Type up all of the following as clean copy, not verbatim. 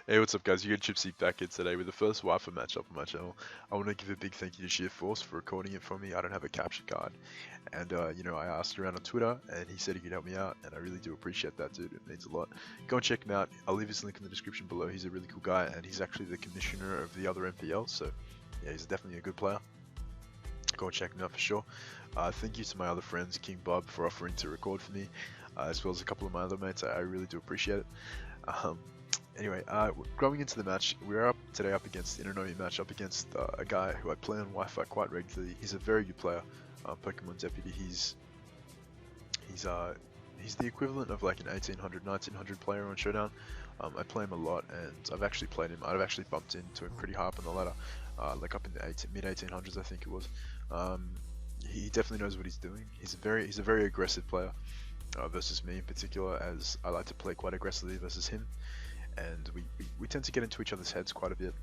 Hey, what's up, guys? You got Gypsy back here today with the first Wi-Fi matchup on my channel. I want to give a big thank you to Sheer Force for recording it for me. I don't have a capture card, and I asked around on Twitter, and he said he could help me out, and I really do appreciate that, dude. It means a lot. Go and check him out. I'll leave his link in the description below. He's a really cool guy, and he's actually the commissioner of the other MPL, so yeah, he's definitely a good player. Go and check him out for sure. Thank you to my other friends, King Bob, for offering to record for me, as well as a couple of my other mates. I really do appreciate it. Um, Anyway, going into the match, we're up today up against in an OE match up against a guy who I play on Wi-Fi quite regularly. He's a very good player, Pokemon Deputy. He's uh he's the equivalent of like an 1800, 1900 player on Showdown. I play him a lot, and I've actually played him. I've actually bumped into him pretty high up on the ladder, like up in the mid 1800s, I think it was. Um, he definitely knows what he's doing. He's a very aggressive player versus me in particular, as I like to play quite aggressively versus him, and we tend to get into each other's heads quite a bit.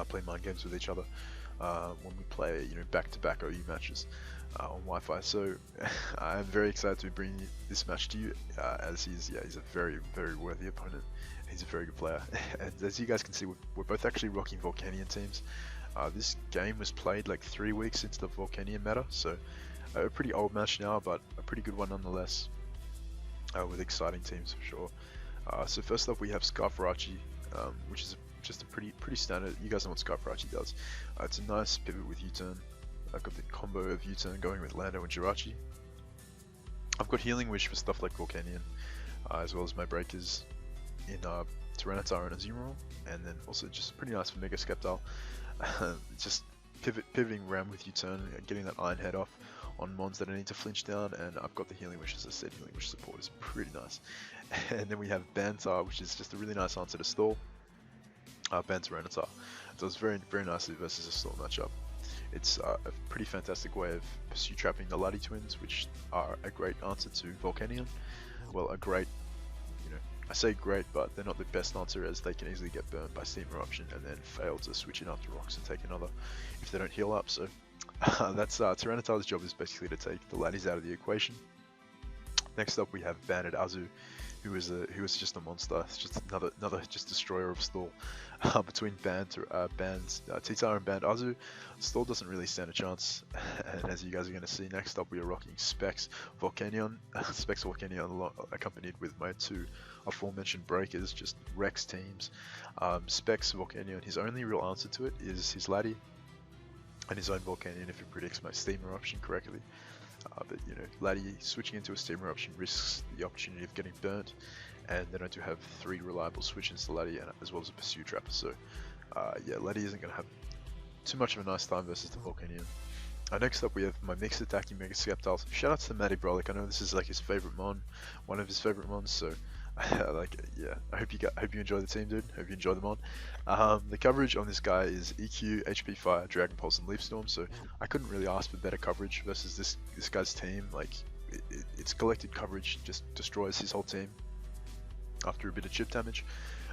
Play mind games with each other when we play, back-to-back OU matches on Wi-Fi. So I'm very excited to be bringing this match to you, as he's a very very worthy opponent. He's a very good player, and as you guys can see, we're both actually rocking Volcanion teams. This game was played like 3 weeks into the Volcanion meta, so a pretty old match now, but a pretty good one nonetheless, with exciting teams for sure. So first up we have Scarfarachi, which is just a pretty standard. You guys know what Scarfarachi does. It's a nice pivot with U-turn. I've got the combo of U-turn going with Lando and Jirachi. I've got Healing Wish for stuff like Volcanion, as well as my breakers in Tyranitar and Azumarill, and then also just pretty nice for Mega Sceptile. Just pivoting around with U-turn, getting that Iron Head off on mons that I need to flinch down, and I've got the Healing Wish. As I said, Healing Wish support is pretty nice. And then we have Bantar, which is just a really nice answer to stall. Tyranitar does very nicely versus a stall matchup. It's a pretty fantastic way of pursue trapping the Lati twins, which are a great answer to Volcanion. Well, a great, I say great, but they're not the best answer, as they can easily get burned by Steam Eruption and then fail to switch in after rocks and take another if they don't heal up. So that's Tyranitar's job is basically to take the Latis out of the equation. Next up we have Banded Azu, who is just a monster. It's just another just destroyer of stall. Between Titar and Band Azu, stall doesn't really stand a chance. And as you guys are going to see, next up we are rocking Specs Volcanion, Specs Volcanion accompanied with my two aforementioned breakers, just Rex teams. Specs Volcanion, his only real answer to it is his Lati and his own Volcanion if he predicts my Steam Eruption correctly. But Lati switching into a Steam Eruption risks the opportunity of getting burnt, and then I do have 3 reliable switches to Lati as well as a Pursue Trapper. So yeah, Lati isn't going to have too much of a nice time versus the Volcanion. Next up we have my mixed attacking Mega Sceptiles. Shout out to Matty Brolic. I know this is like his favorite mon, one of his favorite mons. So yeah, I hope you enjoy the team, dude. Hope you enjoy the mon. The coverage on this guy is EQ, HP Fire, Dragon Pulse, and Leaf Storm. So I couldn't really ask for better coverage versus this guy's team. Like its collected coverage just destroys his whole team after a bit of chip damage.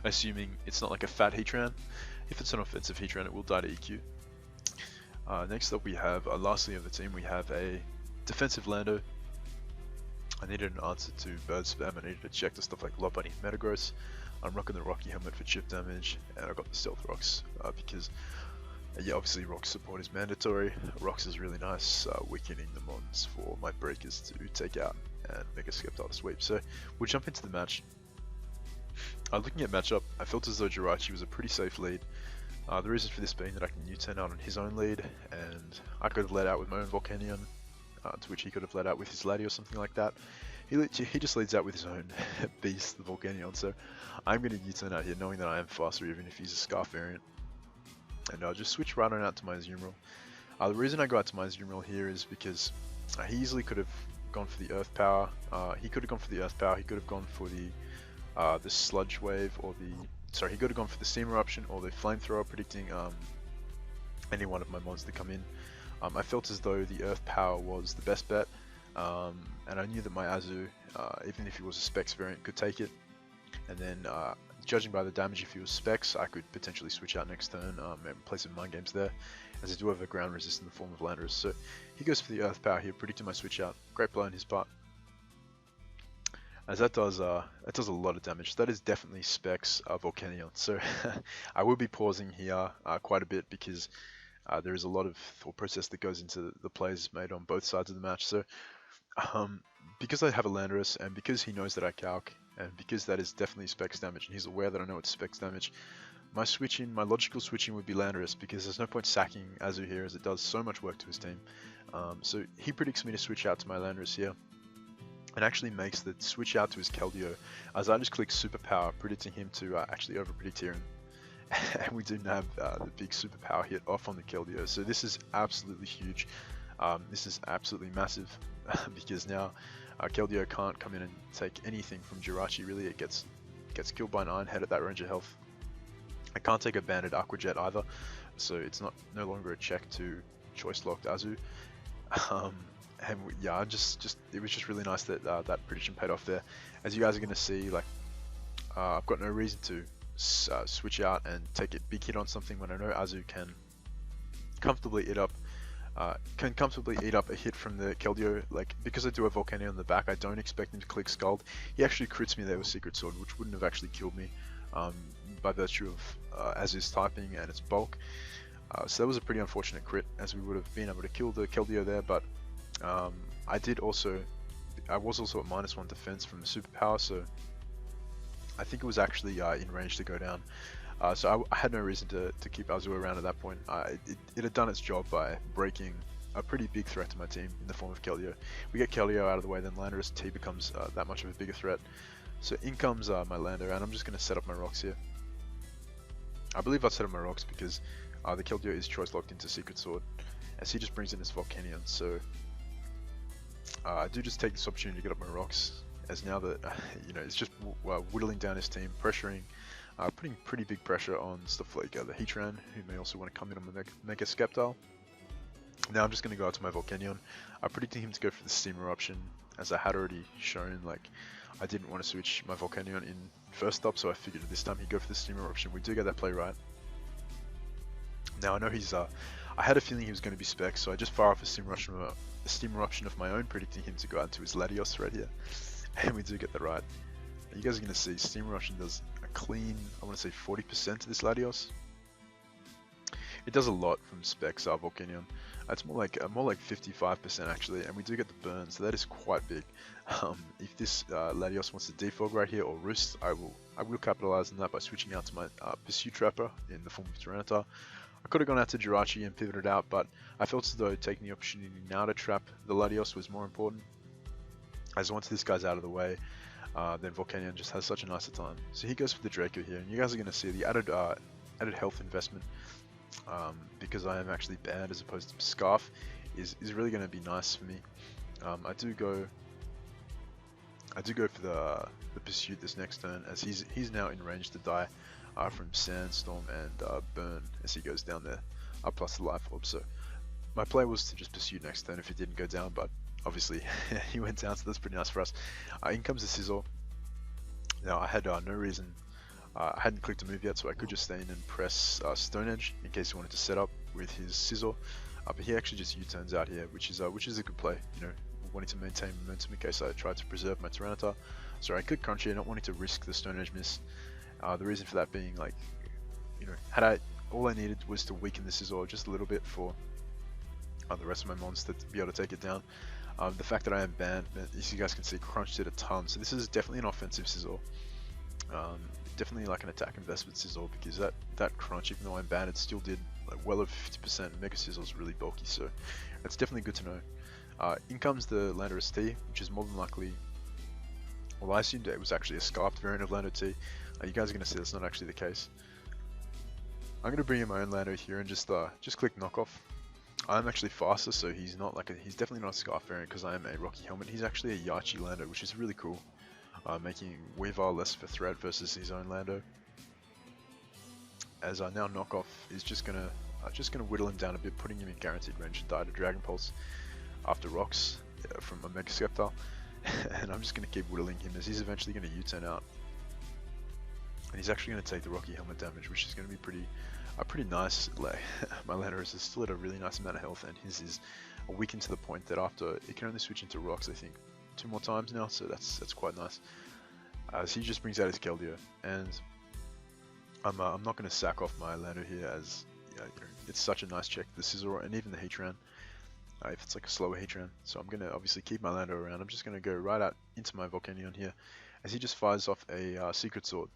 Assuming it's not like a fat Heatran. If it's an offensive Heatran, it will die to EQ. Next up we have, lastly of the team, we have a defensive Lando. I needed an answer to bird spam. I needed to check the stuff like Lopunny and Metagross. I'm rocking the Rocky Helmet for chip damage, and I got the Stealth Rocks because, yeah, obviously Rock support is mandatory. Rocks is really nice, weakening the mons for my breakers to take out and Mega Sceptile to sweep. So we'll jump into the match. Looking at matchup, I felt as though Jirachi was a pretty safe lead. The reason for this being that I can U-turn out on his own lead, and I could have led out with my own Volcanion, to which he could have led out with his Lati or something like that. He just leads out with his own beast, the Volcanion, so I'm going to U-turn out here knowing that I am faster even if he's a Scarf variant. And I'll just switch right on out to my Azumarill. The reason I go out to my Azumarill here is because he easily could have gone for the Earth Power. He could have gone for the Earth Power, he could have gone for the Sludge Wave, or he could have gone for the Steam Eruption or the Flamethrower, predicting any one of my mons to come in. I felt as though the Earth Power was the best bet, and I knew that my Azu, even if he was a Specs variant, could take it. And then, judging by the damage, if he was Specs, I could potentially switch out next turn and play some mind games there, as I do have a ground resist in the form of Landorus. So he goes for the Earth Power here, predicting my switch out. Great play on his part. as that does a lot of damage. That is definitely specs Volcanion. So I will be pausing here quite a bit because there is a lot of thought process that goes into the plays made on both sides of the match. So um, because I have a Landorus and because he knows that I calc and because that is definitely specs damage and he's aware that I know it's specs damage, my logical switching would be Landorus because there's no point sacking Azu here as it does so much work to his team. So he predicts me to switch out to my Landorus here and actually makes the switch out to his Keldeo as I just click Superpower, predicting him to actually overpredict here. And we do have the big Superpower hit off on the Keldeo. So this is absolutely huge. This is absolutely massive because now Keldeo can't come in and take anything from Jirachi really. It gets killed by 9 head at that range of health. I can't take a banded Aqua Jet either, so it's no longer a check to choice locked Azu. Yeah, it was just really nice that that prediction paid off there. As you guys are going to see, like I've got no reason to switch out and take a big hit on something when I know Azu can comfortably eat up a hit from the Keldeo. Like because I do a Volcanion on the back, I don't expect him to click Scald. He actually crits me there with Secret Sword, which wouldn't have actually killed me by virtue of Azu's typing and its bulk. So that was a pretty unfortunate crit, as we would have been able to kill the Keldeo there, but I was also at -1 defense from the superpower, so I think it was actually in range to go down. So I had no reason to keep Azu around at that point. It had done its job by breaking a pretty big threat to my team in the form of Keldeo. We get Keldeo out of the way, then Landorus T becomes that much of a bigger threat. So in comes my Lando, and I'm just going to set up my rocks here. I believe I set up my rocks because the Keldeo is choice locked into Secret Sword, as he just brings in his Volcanion. So I do just take this opportunity to get up my rocks, as now that it's just whittling down his team, pressuring, putting pretty big pressure on stuff like the Heatran, who may also want to come in on the Mega Sceptile. Now I'm just going to go out to my Volcanion, predicting him to go for the Steam Eruption, as I had already shown. Like I didn't want to switch my Volcanion in first up, so I figured this time he'd go for the Steam Eruption. We do get that play right. Now I know he's I had a feeling he was going to be Specs, so I just fire off a Steam Eruption of my own, predicting him to go out to his Latios thread here, and we do get that right. Now you guys are going to see Steam Eruption does a clean, I want to say 40% to this Latios. It does a lot from Specs Volcanion. It's more like 55% actually, and we do get the burn, so that is quite big. If this Latios wants to defog right here or Roost, I will capitalize on that by switching out to my Pursuit Trapper in the form of Tyranitar. I could have gone out to Jirachi and pivoted out, but I felt as though taking the opportunity now to trap the Latios was more important. As once this guy's out of the way, then Volcanion just has such a nicer time. So he goes for the Draco here, and you guys are going to see the added health investment, because I am actually banned as opposed to Scarf, is really going to be nice for me. I do go for the Pursuit this next turn, as he's now in range to die from Sandstorm and Burn as he goes down there, plus the Life Orb. So my play was to just Pursue next turn if it didn't go down, but obviously he went down, so that's pretty nice for us. In comes the Sizzle. Now I had no reason, I hadn't clicked a move yet, so I could just stay in and press Stone Edge in case he wanted to set up with his Sizzle. But he actually just U-turns out here, which is a good play, wanting to maintain momentum in case I tried to preserve my Tyranitar. So I could crunch here, not wanting to risk the Stone Edge miss. The reason for that being, like, all I needed was to weaken the Sizzle just a little bit for the rest of my mons to be able to take it down. The fact that I am banned, as you guys can see, crunched it a ton. So this is definitely an offensive Sizzle. Definitely like an attack investment Sizzle, because that crunch, even though I'm banned, it still did like well over 50%. Mega Sizzle is really bulky, so that's definitely good to know. In comes the Landorus T, which is more than likely, well, I assumed it was actually a Scarfed variant of Lando T. You guys are going to see that's not actually the case. I'm going to bring in my own Lando here and just click knockoff. I'm actually faster, so he's definitely not a Scarf variant because I am a Rocky Helmet. He's actually a Yachi Lando, which is really cool, making Weavile less of a threat versus his own Lando. As now knockoff is just gonna whittle him down a bit, putting him in guaranteed range to die to Dragon Pulse after rocks from a Mega Sceptile. And I'm just going to keep whittling him as he's eventually going to U-turn out. And he's actually going to take the Rocky Helmet damage, which is going to be pretty nice. Like, my Landorus is still at a really nice amount of health, and his is weakened to the point that after it can only switch into rocks, I think. two more times now, so that's quite nice. So he just brings out his Keldeo, and I'm not going to sack off my Lando here, as it's such a nice check, the Scizor and even the Heatran, if it's like a slower Heatran. So I'm going to obviously keep my Lando around. I'm just going to go right out into my Volcanion here, as he just fires off a Secret Sword.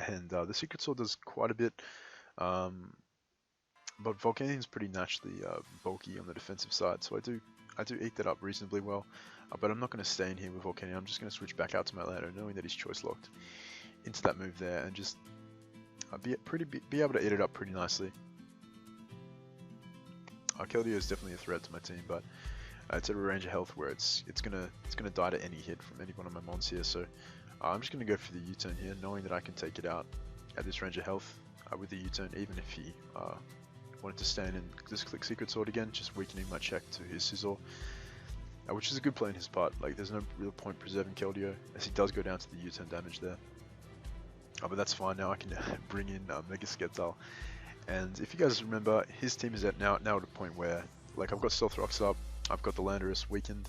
And the Secret Sword does quite a bit, but Volcanion's pretty naturally bulky on the defensive side, so I do eat that up reasonably well. But I'm not going to stay in here with Volcanion. I'm just going to switch back out to my Lando, knowing that he's choice locked into that move there, and just be able to eat it up pretty nicely. Keldeo is definitely a threat to my team, but it's at a range of health where it's gonna die to any hit from any one of my mons here. So I'm just gonna go for the U-turn here, knowing that I can take it out at this range of health with the U-turn, even if he wanted to stand and just click Secret Sword again, just weakening my check to his Scizor. Which is a good play on his part. Like, there's no real point preserving Keldeo, as he does go down to the U-turn damage there. But that's fine. Now I can bring in Mega Sceptile. And if you guys remember, his team is now at a point where, like, I've got Stealth Rocks up, I've got the Landorus weakened,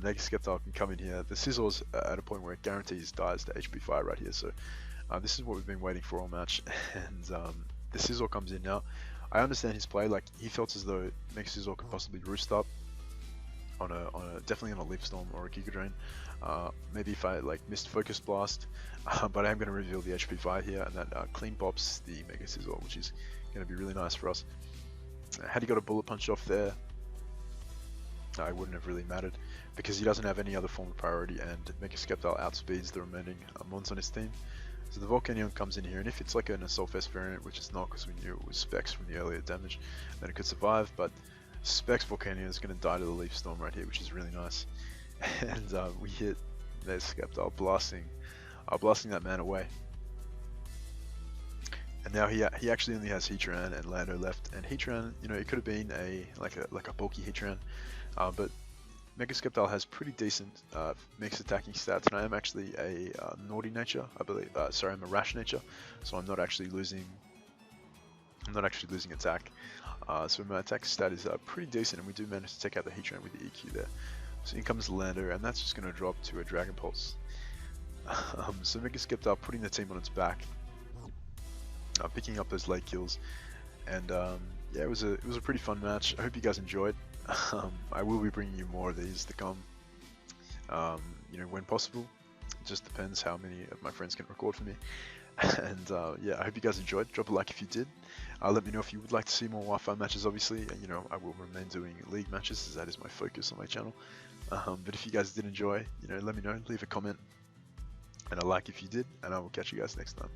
Mega Sceptile can come in here. The Scizor's at a point where it guarantees dies to HP Fire right here. So this is what we've been waiting for all match. And the Scizor comes in now. I understand his play. Like, he felt as though Mega Scizor could possibly roost up on definitely on a Leaf Storm or a Giga Drain. Maybe if I like missed Focus Blast, but I am going to reveal the HP Fire here, and that clean pops the Mega Scizor, which is going to be really nice for us. Had he got a Bullet Punch off there, it wouldn't have really mattered, because he doesn't have any other form of priority, and Mega Sceptile outspeeds the remaining mons on his team. So the Volcanion comes in here, and if it's like an Assault Vest variant, which it's not because we knew it was Specs from the earlier damage, then it could survive, but Specs Volcanion is going to die to the Leaf Storm right here, which is really nice. And we hit their Sceptile, blasting that man away. And now he actually only has Heatran and Lando left, and Heatran, it could have been like a bulky Heatran, but Mega Sceptile has pretty decent mixed attacking stats, and I am actually a naughty nature, I believe. Sorry, I'm a rash nature, so I'm not actually losing attack. So my attack stat is pretty decent, and we do manage to take out the Heatran with the EQ there. So in comes Lando, and that's just going to drop to a Dragon Pulse. So Mega Sceptile putting the team on its back, picking up those late kills, and yeah, it was a pretty fun match. I hope you guys enjoyed. I will be bringing you more of these to come, when possible. It just depends how many of my friends can record for me. And yeah, I hope you guys enjoyed. Drop a like if you did. Let me know if you would like to see more Wi-Fi matches, obviously. I will remain doing league matches, as that is my focus on my channel. But if you guys did enjoy, let me know, leave a comment and a like if you did, and I will catch you guys next time.